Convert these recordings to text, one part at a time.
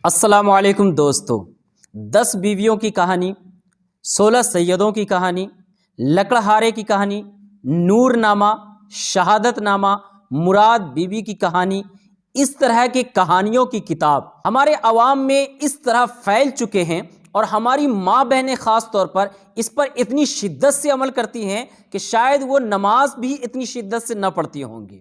السلام علیکم دوستو، 10 بیویوں کی کہانی، 16 سیدوں کی کہانی، لکڑہارے کی کہانی، نور نامہ، شہادت نامہ، مراد بی بی کی کہانی، اس طرح کی کہانیوں کی کتاب ہمارے عوام میں اس طرح پھیل چکے ہیں اور ہماری ماں بہنیں خاص طور پر اس پر اتنی شدت سے عمل کرتی ہیں کہ شاید وہ نماز بھی اتنی شدت سے نہ پڑھتی ہوں گی۔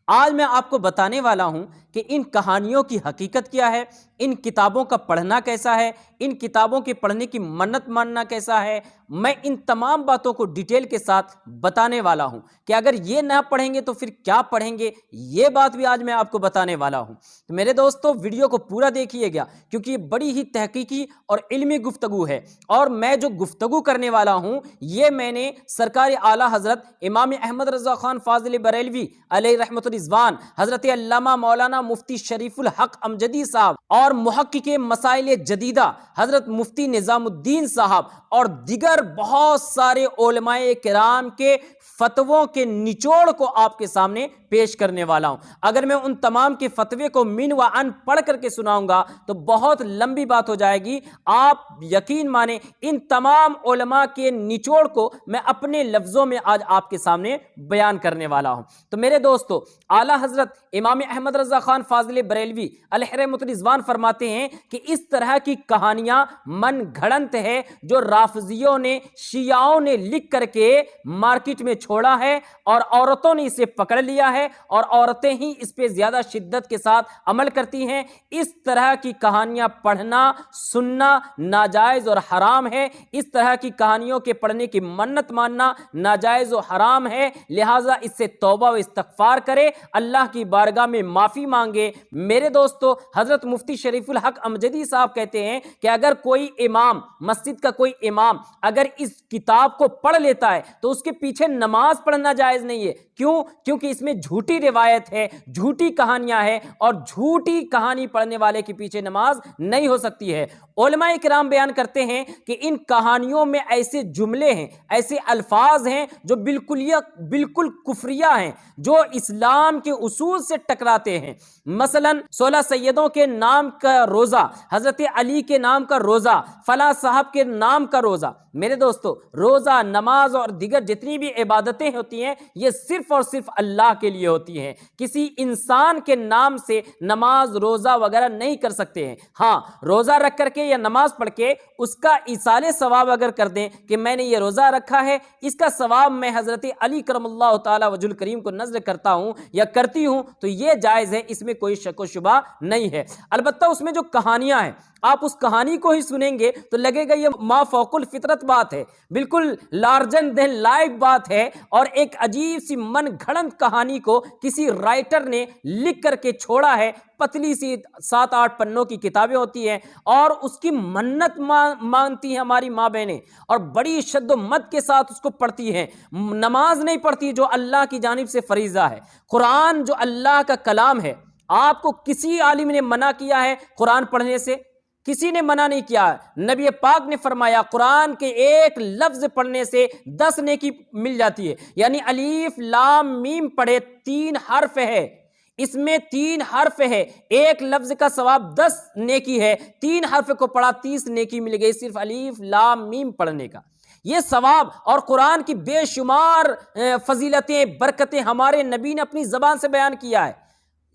آج میں آپ کو بتانے والا ہوں کہ ان کہانیوں کی حقیقت کیا ہے، ان کتابوں کا پڑھنا کیسا ہے، ان کتابوں کے پڑھنے کی منت ماننا کیسا ہے۔ میں ان تمام باتوں کو ڈیٹیل کے ساتھ بتانے والا ہوں کہ اگر یہ نہ پڑھیں گے تو پھر کیا پڑھیں گے، یہ بات بھی آج میں آپ کو بتانے والا ہوں۔ تو میرے دوستو، ویڈیو کو پورا دیکھیے گا کیونکہ یہ بڑی ہی تحقیقی اور علمی گفتگو ہے، اور میں جو گفتگو کرنے والا ہوں یہ میں نے سرکار اعلیٰ حضرت امام احمد رضا خان فاضل بریلوی علیہ رحمت رضوان، حضرت علامہ مولانا مفتی شریف الحق امجدی صاحب اور محقق مسائل جدیدہ حضرت مفتی نظام الدین صاحب اور دیگر بہت سارے علماء کرام کے فتووں کے نچوڑ کو آپ کے سامنے پیش کرنے والا ہوں۔ اگر میں ان تمام کے فتوے کو من و عن پڑھ کر کے سناؤں گا تو بہت لمبی بات ہو جائے گی۔ آپ یقین مانیں ان تمام علماء کے نچوڑ کو میں اپنے لفظوں میں آج آپ کے سامنے بیان کرنے والا ہوں۔ تو میرے دوستو، اعلیٰ حضرت امام احمد رضا خان فاضل بریلوی علیہ رحمت رضوان فرماتے ہیں کہ اس طرح کی کہانیاں من گھڑنت ہے جو رافضیوں نے، شیعوں نے لکھ کر کے مارکیٹ میں چھوڑا ہے، اور عورتوں نے اسے پکڑ لیا ہے اور عورتیں ہی اس پہ زیادہ شدت کے ساتھ عمل کرتی ہیں۔ اس طرح کی کہانیاں پڑھنا، سننا ناجائز اور حرام ہے۔ اس طرح کی کہانیوں کے پڑھنے کی منت ماننا ناجائز و حرام ہے، لہٰذا اس سے توبہ و استغفار کرے، اللہ کی بارگاہ میں معافی مانگے۔ میرے دوستو، حضرت مفتی شریف الحق امجدی صاحب کہتے ہیں کہ اگر کوئی امام، مسجد کا کوئی امام اگر اس کتاب کو پڑھ لیتا ہے تو اس کے پیچھے نماز پڑھنا جائز نہیں ہے۔ کیوں؟ کیونکہ اس میں جھوٹی روایت ہے، جھوٹی کہانیاں ہیں، اور جھوٹی کہانی پڑھنے والے کے پیچھے نماز نہیں ہو سکتی ہے۔ علماء کرام بیان کرتے ہیں کہ ان کہانیوں میں ایسے جملے ہیں، ایسے الفاظ ہیں جو بالکل کفریہ ہیں، جو اسلام کے اصول سے ٹکراتے ہیں۔ مثلا 16 سیدوں کے نام کا روزہ، حضرت علی کے نام کا روزہ، فلاں صاحب کے نام کا روزہ۔ میرے دوستو، روزہ، نماز اور دیگر جتنی بھی عبادتیں ہوتی ہیں یہ صرف اور صرف اللہ کے لیے ہوتی ہیں۔ کسی انسان کے نام سے نماز، روزہ وغیرہ نہیں کر سکتے ہیں۔ ہاں، روزہ رکھ کر کے یا نماز پڑھ کے اس کا ایصال ثواب اگر کر دیں کہ میں نے یہ روزہ رکھا ہے، اس کا ثواب میں حضرت علی کرم اللہ تعالی وجہ الکریم کو نذر کرتا ہوں یا کرتی ہوں، تو یہ جائز ہے، اس میں کوئی شک و شبہ نہیں ہے۔ البتہ اس میں جو کہانیاں ہیں، آپ اس کہانی کو ہی سنیں گے تو لگے گا یہ ما فوق الفطرت بات ہے، بالکل لارجن دین لائف بات ہے، اور ایک عجیب سی من گھڑنت کہانی کو کسی رائٹر نے لکھ کر کے چھوڑا ہے۔ پتلی سی 7-8 پنوں کی کتابیں ہوتی ہیں اور اس کی منت مانتی ہیں ہماری ماں بہنیں، اور بڑی شد و مد کے ساتھ اس کو پڑھتی ہیں۔ نماز نہیں پڑھتی جو اللہ کی جانب سے فریضہ ہے، قرآن جو اللہ کا کلام ہے۔ آپ کو کسی عالم نے منع کیا ہے قرآن پڑھنے سے؟ کسی نے منع نہیں کیا ہے۔ نبی پاک نے فرمایا قرآن کے ایک لفظ پڑھنے سے 10 نیکی مل جاتی ہے، یعنی الف لام میم پڑھے، 3 حرف ہے، اس میں 3 حرف ہے، ایک لفظ کا ثواب 10 نیکی ہے، 3 حرف کو پڑھا 30 نیکی مل گئی صرف الف لام میم پڑھنے کا۔ یہ ثواب اور قرآن کی بے شمار فضیلتیں، برکتیں ہمارے نبی نے اپنی زبان سے بیان کیا ہے۔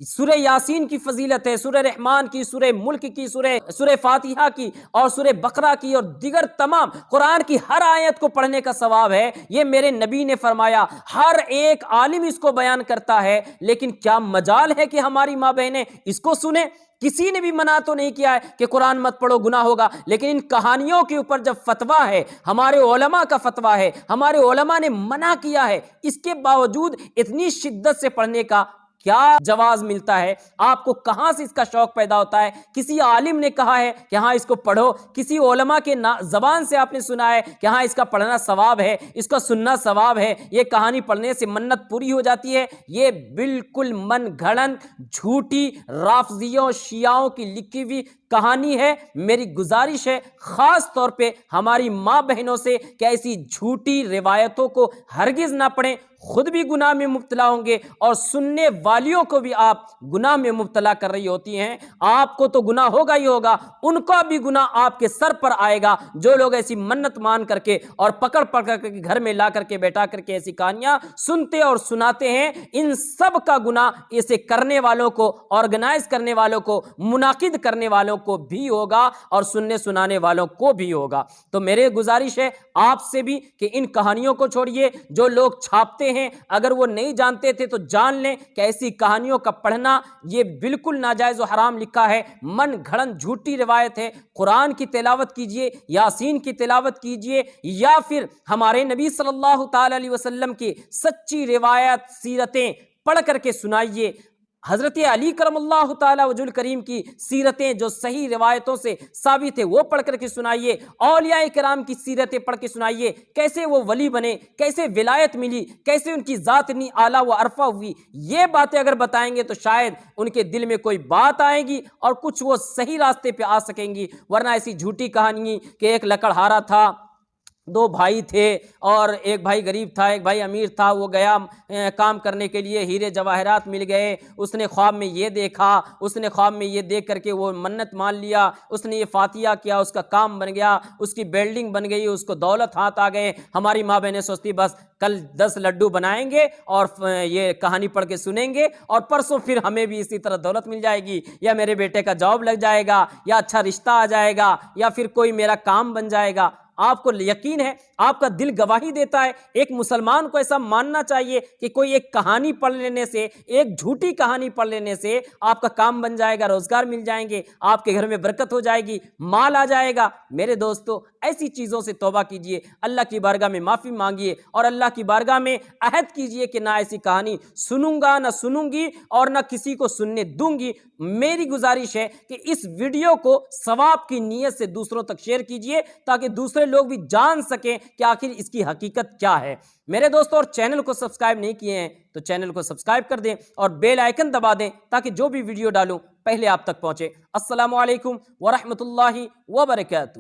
سورہ یاسین کی فضیلت ہے، سورہ رحمان کی، سورہ ملک کی، سورہ فاتحہ کی، اور سورہ بقرہ کی، اور دیگر تمام قرآن کی ہر آیت کو پڑھنے کا ثواب ہے۔ یہ میرے نبی نے فرمایا، ہر ایک عالم اس کو بیان کرتا ہے، لیکن کیا مجال ہے کہ ہماری ماں بہنیں اس کو سنیں؟ کسی نے بھی منع تو نہیں کیا ہے کہ قرآن مت پڑھو، گناہ ہوگا، لیکن ان کہانیوں کے اوپر جب فتویٰ ہے، ہمارے علماء کا فتویٰ ہے، ہمارے علماء نے منع کیا ہے، اس کے باوجود اتنی شدت سے پڑھنے کا کیا جواز ملتا ہے؟ آپ کو کہاں سے اس کا شوق پیدا ہوتا ہے؟ کسی عالم نے کہا ہے کہ ہاں اس کو پڑھو، کسی علماء کے زبان سے آپ نے سنا ہے کہ ہاں اس کا پڑھنا ثواب ہے، اس کا سننا ثواب ہے، یہ کہانی پڑھنے سے منت پوری ہو جاتی ہے۔ یہ بالکل من گھڑنت، جھوٹی، رافضیوں، شیعوں کی لکھی ہوئی کہانی ہے۔ میری گزارش ہے خاص طور پہ ہماری ماں بہنوں سے کہ ایسی جھوٹی روایتوں کو ہرگز نہ پڑھیں، خود بھی گناہ میں مبتلا ہوں گے اور سننے والیوں کو بھی آپ گناہ میں مبتلا کر رہی ہوتی ہیں۔ آپ کو تو گناہ ہوگا ہی ہوگا، ان کا بھی گناہ آپ کے سر پر آئے گا۔ جو لوگ ایسی منت مان کر کے اور پکڑ پکڑ کر کے گھر میں لا کر کے بیٹھا کر کے ایسی کہانیاں سنتے اور سناتے ہیں، ان سب کا گناہ اسے کرنے والوں کو، آرگنائز کرنے والوں کو، منعقد کرنے والوں کو بھی ہوگا اور سننے سنانے والوں کو بھی ہوگا۔ تو میرے گزارش ہے آپ سے بھی کہ ان کہانیوں کو چھوڑیے۔ جو لوگ چھاپتے ہیں اگر وہ نہیں جانتے تھے تو جان لیں کہ ایسی کہانیوں کا پڑھنا یہ بالکل ناجائز و حرام لکھا ہے، من گھڑن جھوٹی روایت ہے۔ قرآن کی تلاوت کیجئے، یاسین کی تلاوت کیجئے، یا پھر ہمارے نبی صلی اللہ تعالی علیہ وسلم کی سچی روایت سیرتیں پڑھ کر کے سنائیے۔ حضرت علی کرم اللہ تعالی وجہ الکریم کی سیرتیں جو صحیح روایتوں سے ثابت ہے وہ پڑھ کر کے سنائیے۔ اولیاء کرام کی سیرتیں پڑھ کے سنائیے، کیسے وہ ولی بنے، کیسے ولایت ملی، کیسے ان کی ذات اتنی اعلیٰ و عرفہ ہوئی۔ یہ باتیں اگر بتائیں گے تو شاید ان کے دل میں کوئی بات آئے گی اور کچھ وہ صحیح راستے پہ آ سکیں گی، ورنہ ایسی جھوٹی کہانی کہ ایک لکڑہارا تھا، دو بھائی تھے اور ایک بھائی غریب تھا ایک بھائی امیر تھا، وہ گیا کام کرنے کے لیے، ہیرے جواہرات مل گئے، اس نے خواب میں یہ دیکھا، اس نے خواب میں یہ دیکھ کر کے وہ منت مان لیا، اس نے یہ فاتحہ کیا، اس کا کام بن گیا، اس کی بیلڈنگ بن گئی، اس کو دولت ہاتھ آ گئے۔ ہماری ماں بہنیں سوچتی بس کل 10 لڈو بنائیں گے اور یہ کہانی پڑھ کے سنیں گے اور پرسوں پھر ہمیں بھی اسی طرح دولت مل جائے گی، یا میرے بیٹے کا جاب لگ جائے گا، یا اچھا رشتہ آ جائے گا، یا پھر کوئی میرا کام بن جائے گا۔ آپ کو یقین ہے، آپ کا دل گواہی دیتا ہے، ایک مسلمان کو ایسا ماننا چاہیے کہ کوئی ایک کہانی پڑھ لینے سے، ایک جھوٹی کہانی پڑھ لینے سے آپ کا کام بن جائے گا، روزگار مل جائیں گے، آپ کے گھر میں برکت ہو جائے گی، مال آ جائے گا۔ میرے دوستو، ایسی چیزوں سے توبہ کیجئے، اللہ کی بارگاہ میں معافی مانگیے اور اللہ کی بارگاہ میں عہد کیجئے کہ نہ ایسی کہانی سنوں گا، نہ سنوں گی اور نہ کسی کو سننے دوں گی۔ میری گزارش ہے کہ اس ویڈیو کو ثواب کی نیت سے دوسروں تک شیئر کیجئے تاکہ دوسرے لوگ بھی جان سکیں کہ آخر اس کی حقیقت کیا ہے۔ میرے دوستو، اور چینل کو سبسکرائب نہیں کیے ہیں تو چینل کو سبسکرائب کر دیں اور بیل آئیکن دبا دیں تاکہ جو بھی ویڈیو ڈالوں پہلے آپ تک پہنچے۔ السلام علیکم ورحمۃ اللہ وبرکاتہ۔